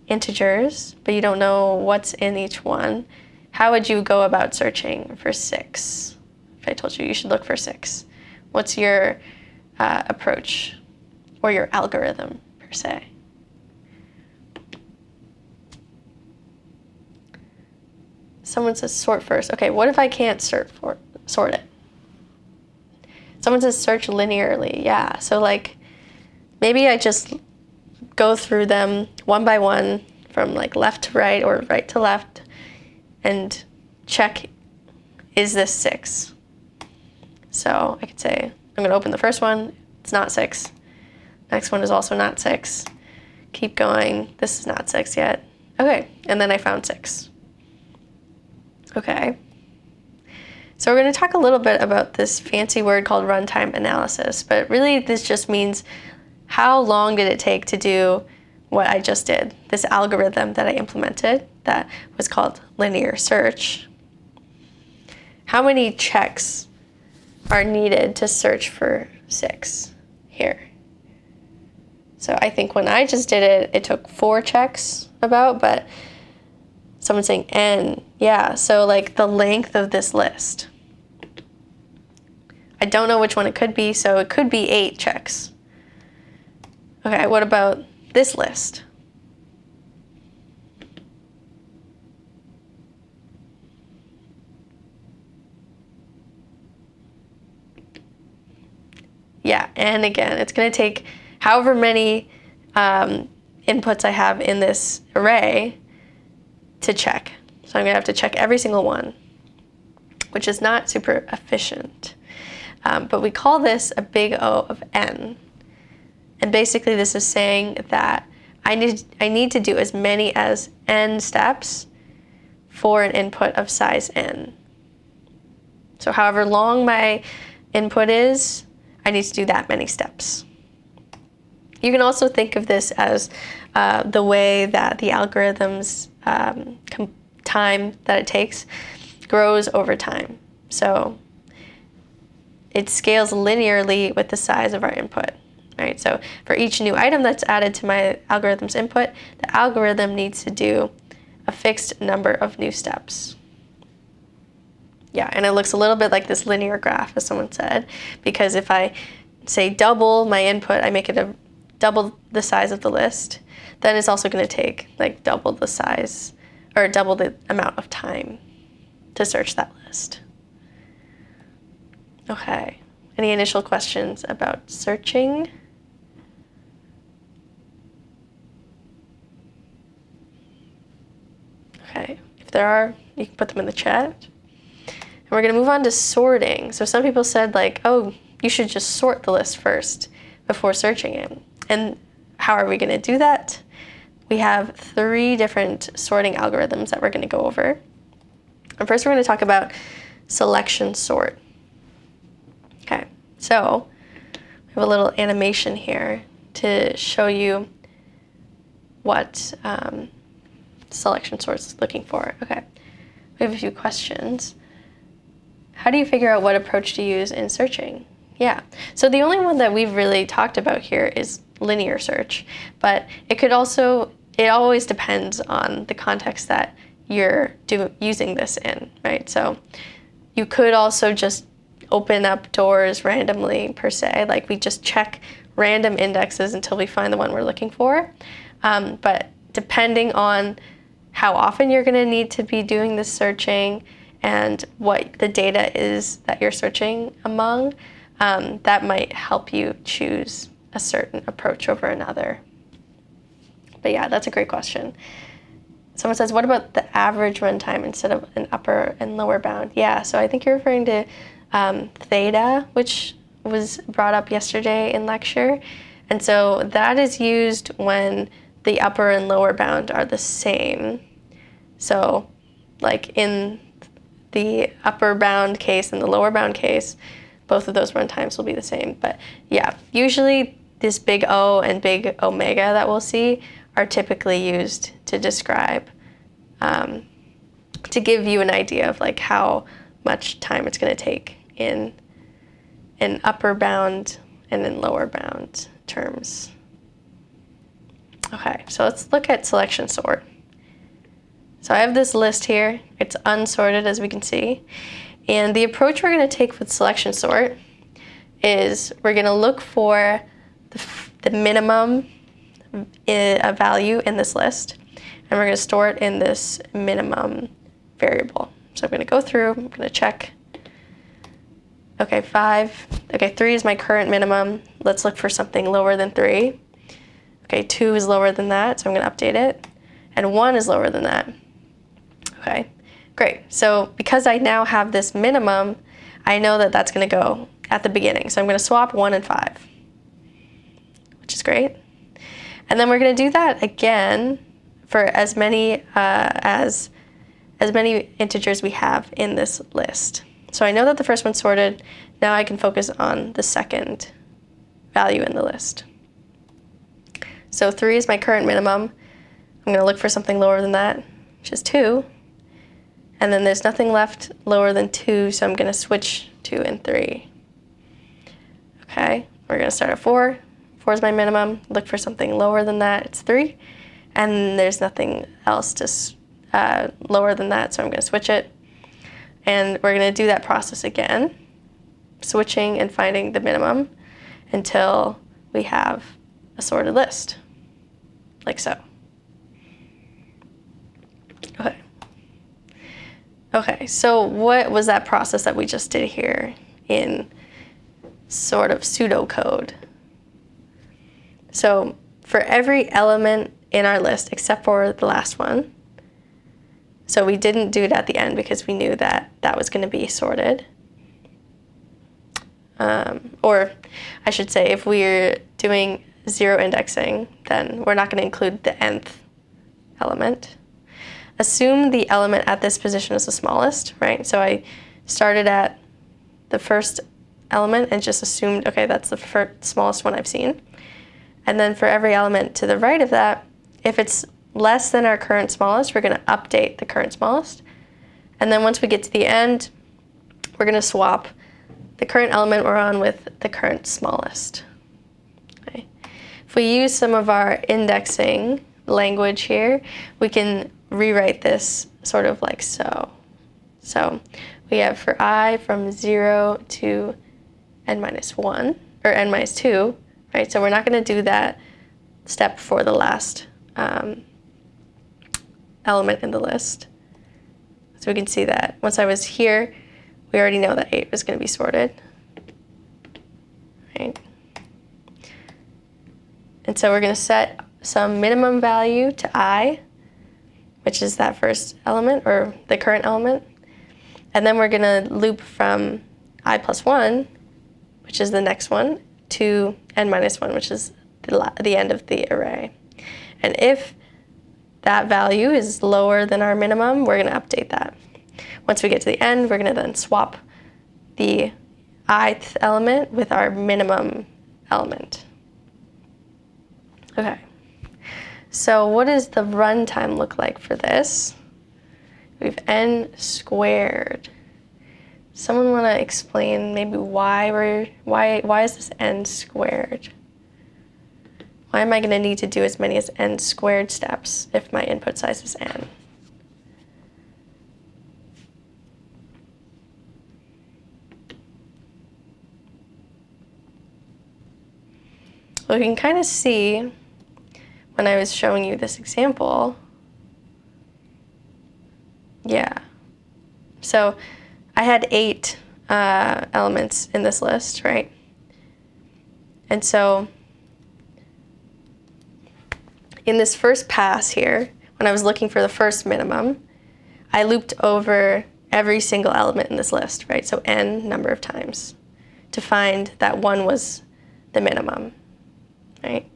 integers, but you don't know what's in each one, how would you go about searching for 6? If I told you you should look for 6, what's your approach or your algorithm per se? Someone says sort first. Okay, what if I can't sort it? Someone says search linearly. Yeah, so like maybe I just go through them one by one from like left to right or right to left and check, is this 6? So I could say, I'm gonna open the first one, it's not 6. Next one is also not 6. Keep going, this is not 6 yet. Okay, and then I found 6. Okay. So we're gonna talk a little bit about this fancy word called runtime analysis, but really this just means how long did it take to do what I just did, this algorithm that I implemented that was called linear search. How many checks are needed to search for 6 here? So I think when I just did it, it took 4 checks about, but someone's saying n. Yeah, so like the length of this list. I don't know which one it could be, so it could be 8 checks. Okay, what about this list? Yeah, and again, it's going to take however many inputs I have in this array to check. So I'm going to have to check every single one, which is not super efficient. But we call this a big O of n. And basically this is saying that I need to do as many as n steps for an input of size n. So however long my input is, I need to do that many steps. You can also think of this as the way that the algorithm's time that it takes grows over time. So it scales linearly with the size of our input. Right? So for each new item that's added to my algorithm's input, the algorithm needs to do a fixed number of new steps. Yeah, and it looks a little bit like this linear graph, as someone said, because if I say double my input, I make it double the size of the list, then it's also going to take like double the size or double the amount of time to search that list. Okay, any initial questions about searching? Okay, if there are, you can put them in the chat. And we're gonna move on to sorting. So some people said like, oh, you should just sort the list first before searching it. And how are we gonna do that? We have 3 different sorting algorithms that we're gonna go over. And first we're gonna talk about selection sort. Okay, so we have a little animation here to show you what selection sort's looking for. Okay, we have a few questions. How do you figure out what approach to use in searching? Yeah, so the only one that we've really talked about here is linear search, but it always depends on the context that you're using this in, right? So you could also just open up doors randomly per se, like we just check random indexes until we find the one we're looking for. But depending on how often you're going to need to be doing this searching and what the data is that you're searching among, that might help you choose a certain approach over another. But yeah, that's a great question. Someone says, what about the average runtime instead of an upper and lower bound? Yeah, so I think you're referring to theta, which was brought up yesterday in lecture. And so that is used when the upper and lower bound are the same. So like in the upper bound case and the lower bound case, both of those runtimes will be the same. But yeah, usually this big O and big omega that we'll see are typically used to describe, to give you an idea of like how much time it's going to take in upper bound and in lower bound terms. Okay, so let's look at selection sort. So I have this list here. It's unsorted, as we can see. And the approach we're going to take with selection sort is we're going to look for the minimum value in this list, and we're going to store it in this minimum variable. So I'm going to go through, I'm going to check. Okay, 5. Okay, 3 is my current minimum. Let's look for something lower than 3. Okay, 2 is lower than that, so I'm going to update it. And 1 is lower than that. Okay, great. So because I now have this minimum, I know that that's going to go at the beginning. So I'm going to swap 1 and 5, which is great. And then we're going to do that again for as many integers we have in this list. So I know that the first one's sorted. Now I can focus on the second value in the list. So 3 is my current minimum. I'm going to look for something lower than that, which is 2. And then there's nothing left lower than 2, so I'm going to switch 2 and 3. Okay, we're going to start at 4. 4 is my minimum. Look for something lower than that. It's 3. And there's nothing else to lower than that, so I'm going to switch it. And we're going to do that process again, switching and finding the minimum until we have a sorted list, like so. Okay, so what was that process that we just did here in sort of pseudocode? So for every element in our list except for the last one, so we didn't do it at the end because we knew that that was going to be sorted. Or I should say, if we're doing 0 indexing, then we're not going to include the nth element. Assume the element at this position is the smallest, right? So I started at the first element and just assumed, okay, that's the smallest one I've seen. And then for every element to the right of that, if it's less than our current smallest, we're going to update the current smallest. And then once we get to the end, we're going to swap the current element we're on with the current smallest. Okay. If we use some of our indexing language here, we can rewrite this sort of like so. So we have for I from 0 to n-1, or n-2, right? So we're not going to do that step for the last element in the list. So we can see that once I was here, we already know that 8 was going to be sorted, right? And so we're going to set some minimum value to I, which is that first element, or the current element. And then we're going to loop from I plus 1, which is the next one, to n-1, which is the end of the array. And if that value is lower than our minimum, we're going to update that. Once we get to the end, we're going to then swap the ith element with our minimum element. Okay. So what does the runtime look like for this? We have n squared. Someone want to explain maybe why is this n squared? Why am I going to need to do as many as n squared steps if my input size is n? Well, you can kind of see when I was showing you this example. Yeah. So I had 8 elements in this list, right? And so in this first pass here, when I was looking for the first minimum, I looped over every single element in this list, right? So n number of times to find that 1 was the minimum, right?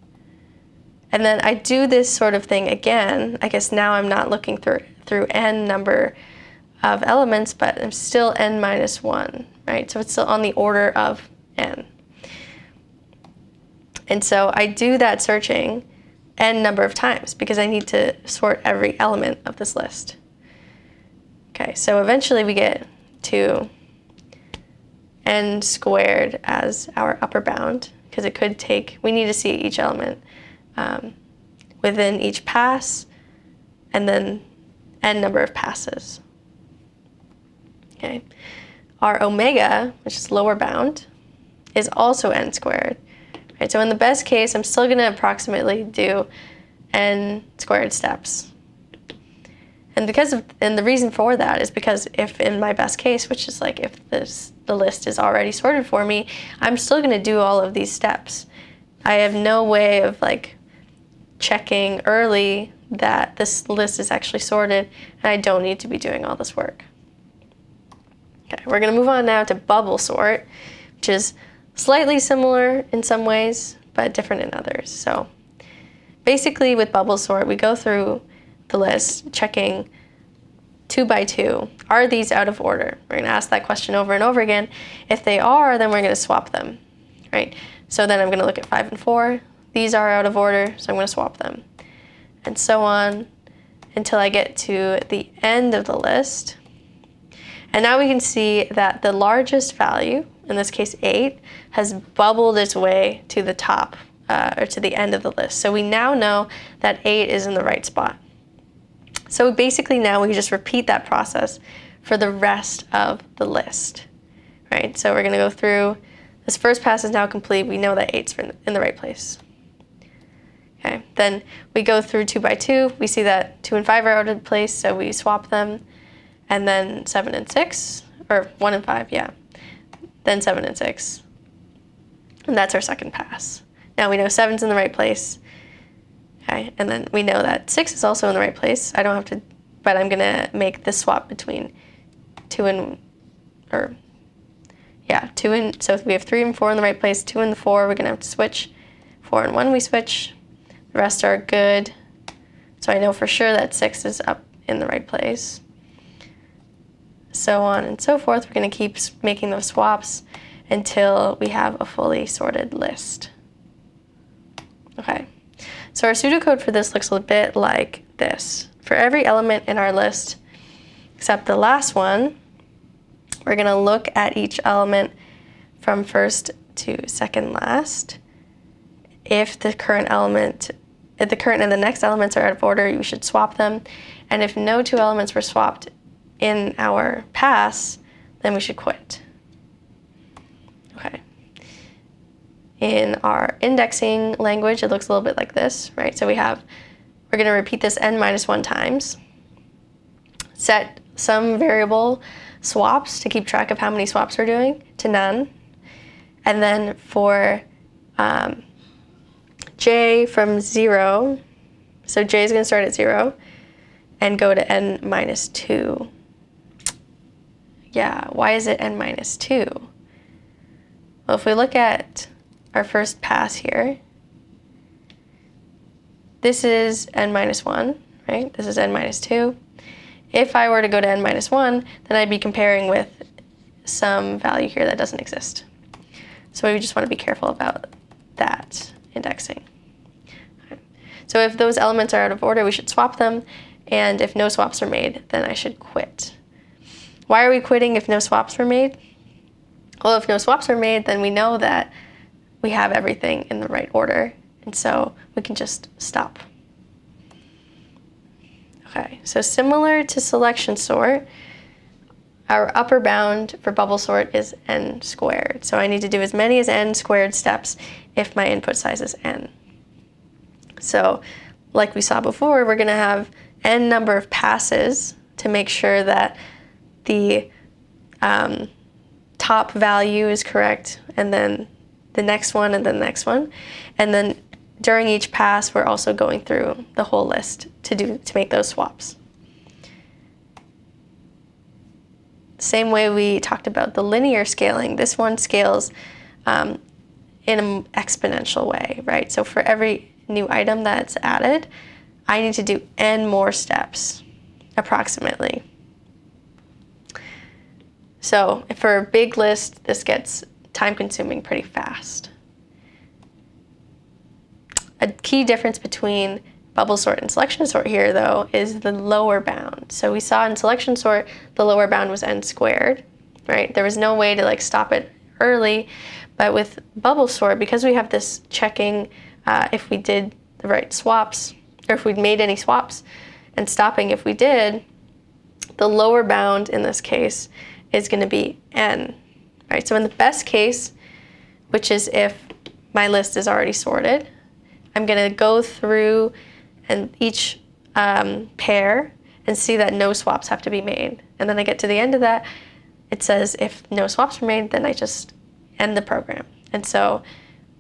And then I do this sort of thing again. I guess now I'm not looking through n number of elements, but I'm still n-1, right? So it's still on the order of n. And so I do that searching n number of times because I need to sort every element of this list. Okay, so eventually we get to n squared as our upper bound because it could take, we need to see each element within each pass and then n number of passes. Okay, our omega, which is lower bound, is also n squared. Right, so in the best case, I'm still going to approximately do n squared steps. And the reason for that is because if in my best case, which is like if the list is already sorted for me, I'm still going to do all of these steps. I have no way of like checking early that this list is actually sorted, and I don't need to be doing all this work. Okay, we're going to move on now to bubble sort, which is slightly similar in some ways, but different in others. So basically with bubble sort, we go through the list checking 2 by 2. Are these out of order? We're going to ask that question over and over again. If they are, then we're going to swap them, right? So then I'm going to look at 5 and 4. These are out of order, so I'm going to swap them. And so on until I get to the end of the list. And now we can see that the largest value, in this case 8, has bubbled its way to the top, or to the end of the list. So we now know that 8 is in the right spot. So basically now we just repeat that process for the rest of the list, right? So we're going to go through, this first pass is now complete. We know that 8's in the right place. Okay, then we go through 2 by 2. We see that 2 and 5 are out of place, so we swap them. And then 7 and 6, or 1 and 5, yeah. Then 7 and 6. And that's our second pass. Now we know 7's in the right place. Okay, and then we know that 6 is also in the right place. I don't have to, but I'm gonna make this swap between 2 and, so we have 3 and 4 in the right place, 2 and 4, we're gonna have to switch. 4 and 1 we switch. The rest are good. So I know for sure that 6 is up in the right place. So on and so forth. We're going to keep making those swaps until we have a fully sorted list. Okay, so our pseudocode for this looks a bit like this. For every element in our list, except the last one, we're going to look at each element from first to second last. If the current and the next elements are out of order, you should swap them. And if no 2 elements were swapped in our pass, then we should quit. Okay. In our indexing language, it looks a little bit like this, right? So we're going to repeat this n-1 times, set some variable swaps to keep track of how many swaps we're doing to none, and then for j from 0, so j is going to start at 0 and go to n-2. Yeah, why is it n-2? Well, if we look at our first pass here, this is n-1, right? This is n-2. If I were to go to n-1, then I'd be comparing with some value here that doesn't exist. So we just want to be careful about that indexing. Okay. So if those elements are out of order, we should swap them. And if no swaps are made, then I should quit. Why are we quitting if no swaps were made? Well, if no swaps are made, then we know that we have everything in the right order, and so we can just stop. Okay, so similar to selection sort, our upper bound for bubble sort is n squared. So I need to do as many as n squared steps if my input size is n. So like we saw before, we're going to have n number of passes to make sure that the top value is correct, and then the next one, and then the next one. And then during each pass, we're also going through the whole list to make those swaps. Same way we talked about the linear scaling, this one scales in an exponential way, right? So for every new item that's added, I need to do n more steps, approximately. So for a big list, this gets time-consuming pretty fast. A key difference between bubble sort and selection sort here, though, is the lower bound. So we saw in selection sort, the lower bound was n squared, right? There was no way to like stop it early, but with bubble sort, because we have this checking if we did the right swaps, or if we'd made any swaps, and stopping if we did, the lower bound in this case is going to be n, right? So in the best case, which is if my list is already sorted, I'm going to go through and each pair and see that no swaps have to be made. And then I get to the end of that, it says if no swaps were made, then I just end the program. And so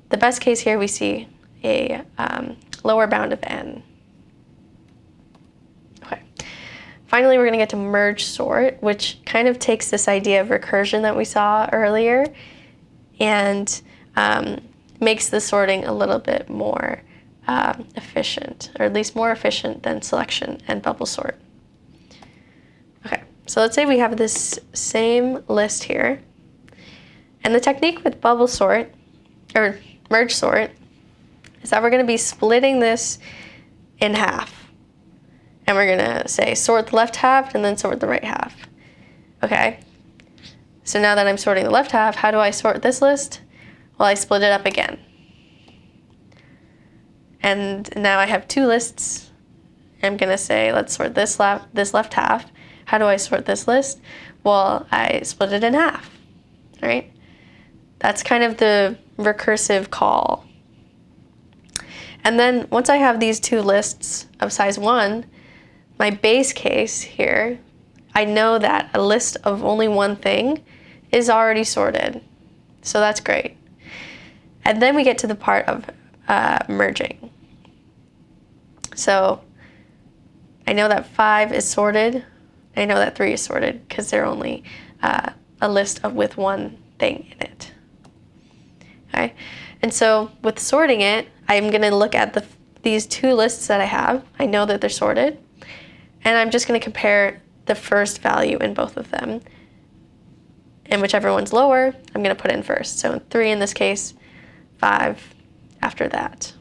the best case here, we see a lower bound of n. Okay. Finally, we're going to get to merge sort, which kind of takes this idea of recursion that we saw earlier and makes the sorting a little bit more efficient, or at least more efficient than selection and bubble sort. Okay, so let's say we have this same list here. And the technique with bubble sort, or merge sort, is that we're going to be splitting this in half. And we're going to say sort the left half and then sort the right half. Okay, so now that I'm sorting the left half, how do I sort this list? Well, I split it up again. And now I have two lists. I'm going to say, let's sort this left half. How do I sort this list? Well, I split it in half, right? That's kind of the recursive call. And then once I have these two lists of size 1, my base case here, I know that a list of only one thing is already sorted. So that's great. And then we get to the part of merging. So I know that 5 is sorted. I know that 3 is sorted because they're only a list with one thing in it. Okay, and so with sorting it, I'm going to look at these two lists that I have. I know that they're sorted, and I'm just going to compare the first value in both of them. And whichever one's lower, I'm going to put in first. So 3 in this case, 5 after that.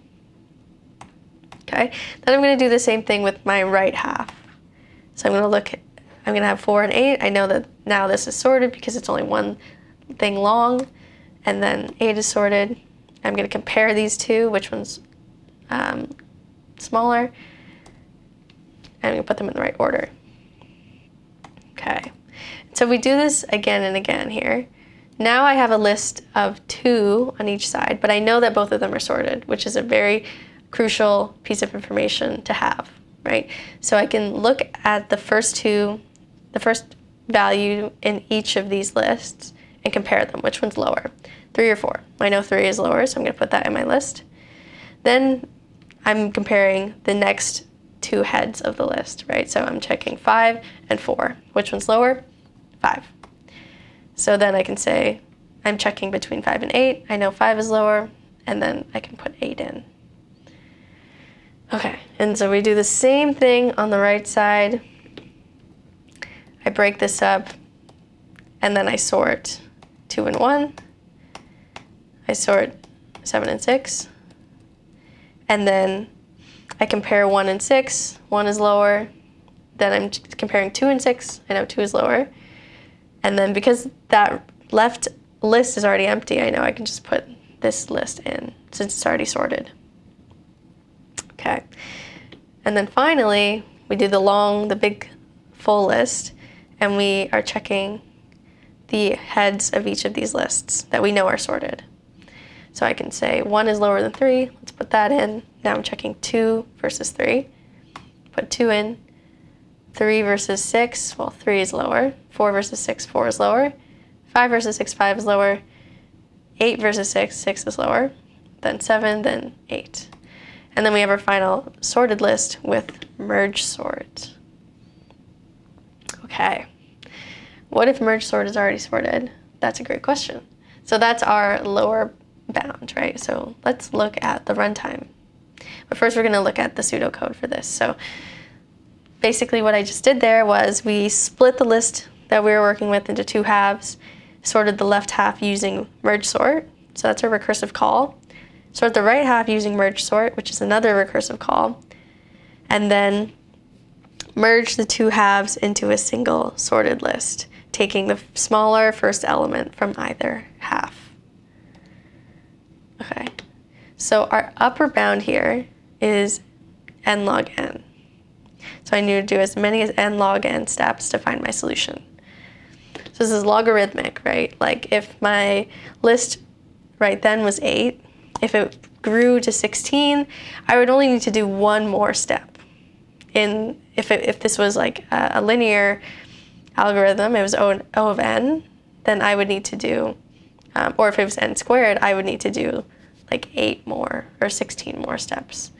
Okay, then I'm going to do the same thing with my right half. So I'm going to have 4 and 8. I know that now this is sorted because it's only one thing long. And then 8 is sorted. I'm going to compare these two, which one's smaller. And I'm going to put them in the right order. Okay, so we do this again and again here. Now I have a list of 2 on each side, but I know that both of them are sorted, which is a very crucial piece of information to have, right? So I can look at the first value in each of these lists and compare them. Which one's lower, 3 or 4? I know 3 is lower, so I'm going to put that in my list. Then I'm comparing the next 2 heads of the list, right? So I'm checking 5 and 4. Which one's lower? 5. So then I can say I'm checking between 5 and 8. I know 5 is lower, and then I can put 8 in. Okay, and so we do the same thing on the right side. I break this up, and then I sort 2 and 1. I sort 7 and 6. And then I compare 1 and 6. 1 is lower. Then I'm comparing 2 and 6. I know 2 is lower. And then because that left list is already empty, I know I can just put this list in since it's already sorted. Okay. And then finally, we do the big full list, and we are checking the heads of each of these lists that we know are sorted. So I can say 1 is lower than 3. Let's put that in. Now I'm checking 2 versus 3. Put 2 in. 3 versus 6, well, 3 is lower. 4 versus 6, 4 is lower. 5 versus 6, 5 is lower. 8 versus 6, 6 is lower. Then 7, then 8. And then we have our final sorted list with merge sort. Okay. What if merge sort is already sorted? That's a great question. So that's our lower bound, right? So let's look at the runtime. But first we're going to look at the pseudocode for this. So basically what I just did there was we split the list that we were working with into 2 halves, sorted the left half using merge sort. So that's a recursive call. Sort the right half using merge sort, which is another recursive call. And then merge the 2 halves into a single sorted list, taking the smaller first element from either half. Okay, so our upper bound here is n log n. So I need to do as many as n log n steps to find my solution. So this is logarithmic, right? Like if my list right then was 8, if it grew to 16, I would only need to do 1 more step. If this was like a linear algorithm, it was O of n, then I would need to do, or if it was n squared, I would need to do like 8 more or 16 more steps.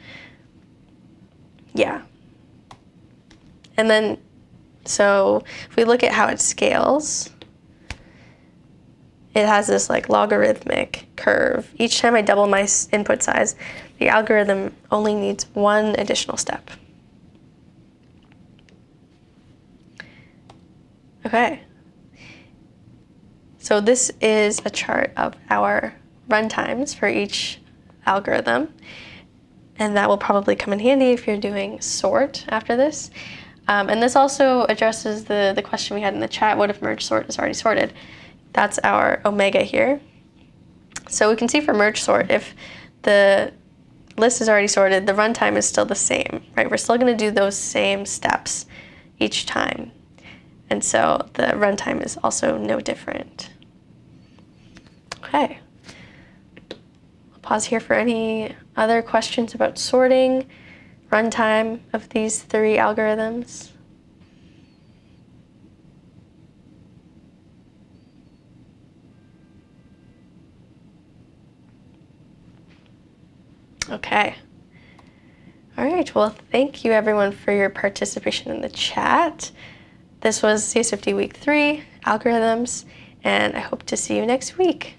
Yeah. And then, so if we look at how it scales, it has this like logarithmic curve. Each time I double my input size, the algorithm only needs 1 additional step. Okay. So this is a chart of our runtimes for each algorithm. And that will probably come in handy if you're doing sort after this. And this also addresses the question we had in the chat, what if merge sort is already sorted? That's our omega here. So we can see for merge sort, if the list is already sorted, the runtime is still the same, right? We're still going to do those same steps each time. And so the runtime is also no different. Okay. I'll pause here for any other questions about sorting, runtime of these 3 algorithms. Okay. All right, well, thank you everyone for your participation in the chat. This was CS50 Week 3, algorithms, and I hope to see you next week.